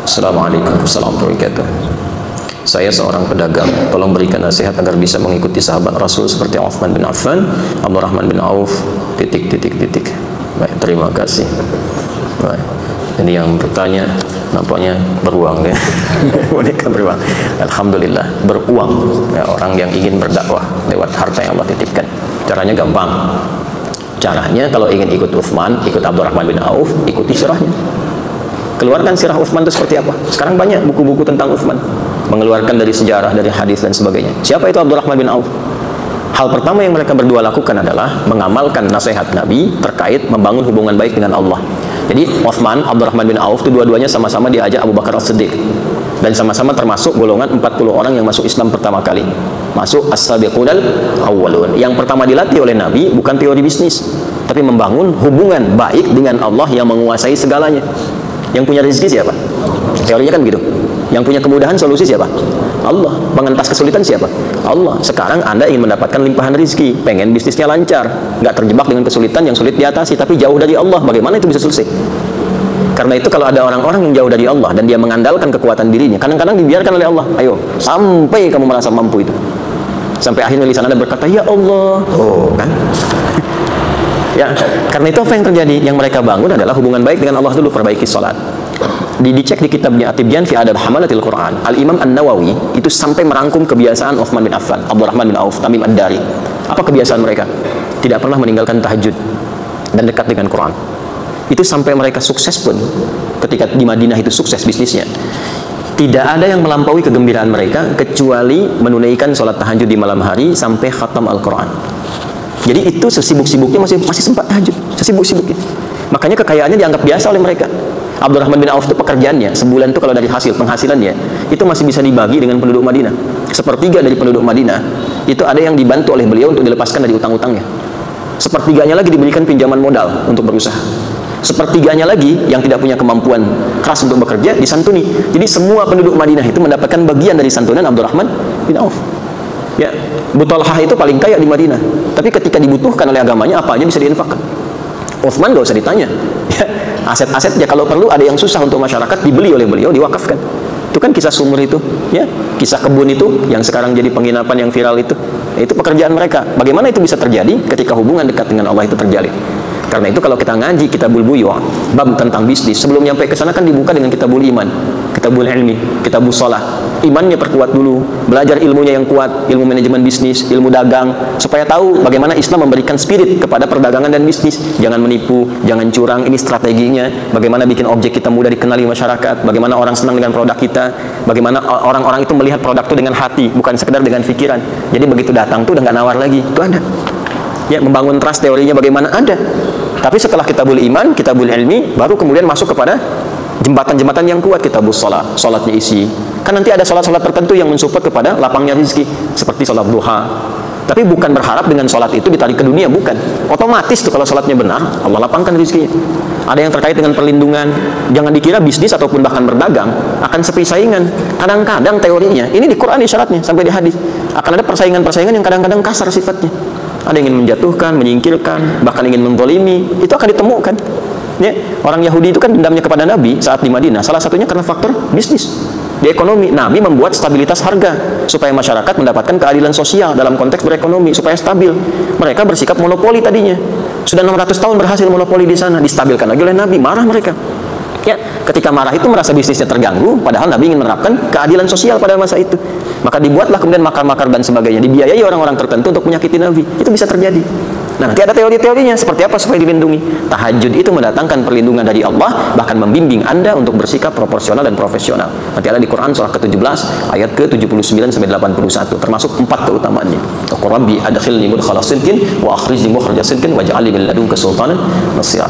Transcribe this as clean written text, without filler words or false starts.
Assalamualaikum warahmatullahi wabarakatuh. Saya seorang pedagang, tolong berikan nasihat agar bisa mengikuti sahabat Rasul seperti Uthman bin Affan, Abdurrahman bin Auf, titik. Baik, terima kasih. Baik. Ini yang bertanya nampaknya beruang ya. Boneka beruang. Alhamdulillah, beruang ya, orang yang ingin berdakwah lewat harta yang Allah titipkan. Caranya gampang. Caranya kalau ingin ikut Uthman, ikut Abdurrahman bin Auf, ikuti sirahnya. Keluarkan sirah Uthman itu seperti apa. Sekarang banyak buku-buku tentang Uthman, mengeluarkan dari sejarah, dari hadis dan sebagainya. Siapa itu Abdurrahman bin Auf? Hal pertama yang mereka berdua lakukan adalah mengamalkan nasihat Nabi terkait membangun hubungan baik dengan Allah. Jadi Uthman, Abdurrahman bin Auf itu dua-duanya sama-sama diajak Abu Bakar As-Siddiq, dan sama-sama termasuk golongan 40 orang yang masuk Islam pertama kali, masuk as-sabiqunal awwalun. Yang pertama dilatih oleh Nabi bukan teori bisnis, tapi membangun hubungan baik dengan Allah yang menguasai segalanya. Yang punya rezeki siapa? Teorinya kan begitu. Yang punya kemudahan solusi siapa? Allah. Pengentas kesulitan siapa? Allah. Sekarang Anda ingin mendapatkan limpahan rezeki, pengen bisnisnya lancar, nggak terjebak dengan kesulitan yang sulit diatasi, tapi jauh dari Allah, bagaimana itu bisa selesai? Karena itu kalau ada orang-orang yang jauh dari Allah dan dia mengandalkan kekuatan dirinya, kadang-kadang dibiarkan oleh Allah, ayo sampai kamu merasa mampu itu, sampai akhirnya lisan Anda berkata ya Allah, oh kan. Ya, karena itu apa yang terjadi? Yang mereka bangun adalah hubungan baik dengan Allah dulu, perbaiki salat. Dicek di kitabnya At-Tibyan fi Adab Hamalatil Quran, Al-Imam An-Nawawi itu sampai merangkum kebiasaan Uthman bin Affan, Abdurrahman bin Auf, Tamim Ad-Dari. Apa kebiasaan mereka? Tidak pernah meninggalkan tahajud dan dekat dengan Quran. Itu sampai mereka sukses pun, ketika di Madinah itu sukses bisnisnya, tidak ada yang melampaui kegembiraan mereka kecuali menunaikan sholat tahajud di malam hari sampai khatam Al-Quran. Jadi itu sesibuk-sibuknya masih sempat tahajud, sesibuk-sibuknya. Makanya kekayaannya dianggap biasa oleh mereka. Abdurrahman bin Auf itu pekerjaannya sebulan itu kalau dari hasil penghasilannya itu masih bisa dibagi dengan penduduk Madinah. Sepertiga dari penduduk Madinah itu ada yang dibantu oleh beliau untuk dilepaskan dari utang-utangnya. Sepertiganya lagi diberikan pinjaman modal untuk berusaha. Sepertiganya lagi yang tidak punya kemampuan keras untuk bekerja disantuni. Jadi semua penduduk Madinah itu mendapatkan bagian dari santunan Abdurrahman bin Auf. Ya, Abu Talhah itu paling kaya di Madinah, tapi ketika dibutuhkan oleh agamanya apa aja bisa diinfakkan. Uthman gak usah ditanya, ya, aset-asetnya kalau perlu ada yang susah untuk masyarakat dibeli oleh beliau, diwakafkan. Itu kan kisah sumur itu, ya, kisah kebun itu yang sekarang jadi penginapan yang viral itu pekerjaan mereka. Bagaimana itu bisa terjadi ketika hubungan dekat dengan Allah itu terjalin? Karena itu kalau kita ngaji kitabul buyu', bab tentang bisnis, sebelum nyampe ke sana kan dibuka dengan kitabul iman, kitabul ilmi, kitabul shalah. Imannya perkuat dulu, belajar ilmunya yang kuat, ilmu manajemen bisnis, ilmu dagang, supaya tahu bagaimana Islam memberikan spirit kepada perdagangan dan bisnis. Jangan menipu, jangan curang, ini strateginya. Bagaimana bikin objek kita mudah dikenali masyarakat, bagaimana orang senang dengan produk kita, bagaimana orang-orang itu melihat produk itu dengan hati, bukan sekedar dengan pikiran. Jadi begitu datang tuh udah nggak nawar lagi, itu ada. Ya, membangun trust teorinya bagaimana ada. Tapi setelah kitabul iman, kitabul ilmi, baru kemudian masuk kepada jembatan-jembatan yang kuat, kitabul salat, salatnya isi. Kan nanti ada salat-salat tertentu yang mensupport kepada lapangnya rezeki, seperti salat duha. Tapi bukan berharap dengan salat itu ditarik ke dunia, bukan. Otomatis tuh kalau salatnya benar, Allah lapangkan rezekinya. Ada yang terkait dengan perlindungan. Jangan dikira bisnis ataupun bahkan berdagang akan sepi saingan. Kadang-kadang teorinya, ini di Quran isyaratnya sampai di hadis, akan ada persaingan-persaingan yang kadang-kadang kasar sifatnya. Ada yang ingin menjatuhkan, menyingkirkan, bahkan ingin menzalimi. Itu akan ditemukan. Ya, orang Yahudi itu kan dendamnya kepada Nabi saat di Madinah. Salah satunya karena faktor bisnis. Di ekonomi, Nabi membuat stabilitas harga supaya masyarakat mendapatkan keadilan sosial dalam konteks berekonomi, supaya stabil. Mereka bersikap monopoli tadinya. Sudah 600 tahun berhasil monopoli di sana, distabilkan lagi oleh Nabi. Marah mereka. Ya, ketika marah itu merasa bisnisnya terganggu, padahal Nabi ingin menerapkan keadilan sosial pada masa itu. Maka dibuatlah kemudian makar-makar dan sebagainya, dibiayai orang-orang tertentu untuk menyakiti Nabi. Itu bisa terjadi. Nah, nanti ada teori-teorinya seperti apa supaya dilindungi. Tahajud itu mendatangkan perlindungan dari Allah, bahkan membimbing Anda untuk bersikap proporsional dan profesional. Nanti ada di Quran surah ke-17 ayat ke-79 sampai 81, termasuk 4 keutamaannya. Rabbi adkhilni mudkhala sidqin wa akhrijni mukhraja sidqin waj'al li min ladunka sultanan nasira.